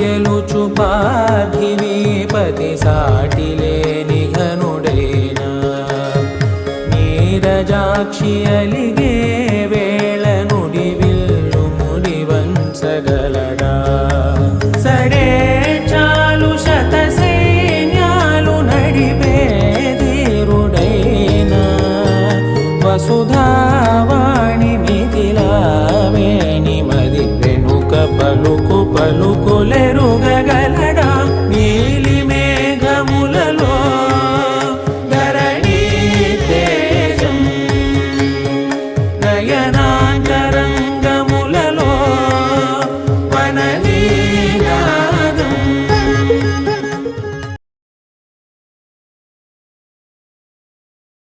గెలుచు పార్థివీపతి సాటిలేని ఘనుడేనా నీరజాక్షి అలిగే వేళ నుడి విల్లు ముడివంచగలడా సడే చాలు శత సైన్యాలు నడిపే ధీరుడైనా వసుధావాణి మిథిలావేణి మది వెనుక పలుకు పలుకులెరుగగలడా నీలి మేఘములలో ధరణీ తేజం నయనా